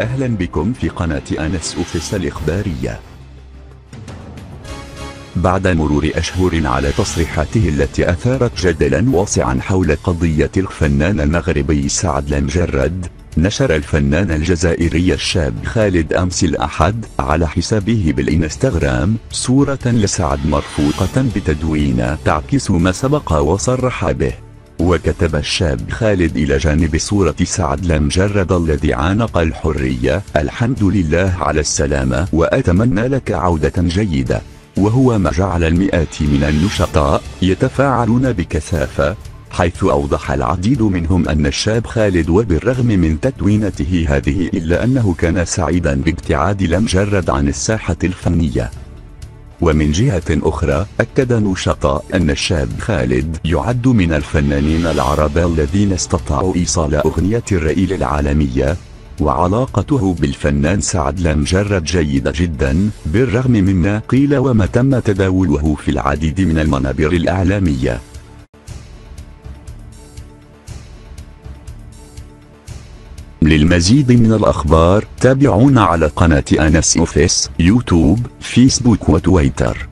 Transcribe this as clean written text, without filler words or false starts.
أهلا بكم في قناة أنس أوفيس الإخبارية. بعد مرور أشهر على تصريحاته التي أثارت جدلا واسعا حول قضية الفنان المغربي سعد المجرد، نشر الفنان الجزائري الشاب خالد أمس الأحد على حسابه بالإنستغرام صورة لسعد مرفوقة بتدوين تعكس ما سبق وصرح به. وكتب الشاب خالد إلى جانب صورة سعد المجرد الذي عانق الحرية: الحمد لله على السلامة وأتمنى لك عودة جيدة. وهو ما جعل المئات من النشطاء يتفاعلون بكثافة، حيث أوضح العديد منهم أن الشاب خالد وبالرغم من تدوينته هذه إلا أنه كان سعيدا بابتعاد المجرد عن الساحة الفنية. ومن جهة أخرى أكد نشطاء أن الشاب خالد يعد من الفنانين العرب الذين استطاعوا إيصال أغنية الرئيل العالمية، وعلاقته بالفنان سعد المجرد جيدة جدا بالرغم مما قيل وما تم تداوله في العديد من المنابر الإعلامية. للمزيد من الأخبار تابعونا على قناة أنس أوفيس يوتيوب، فيسبوك وتويتر.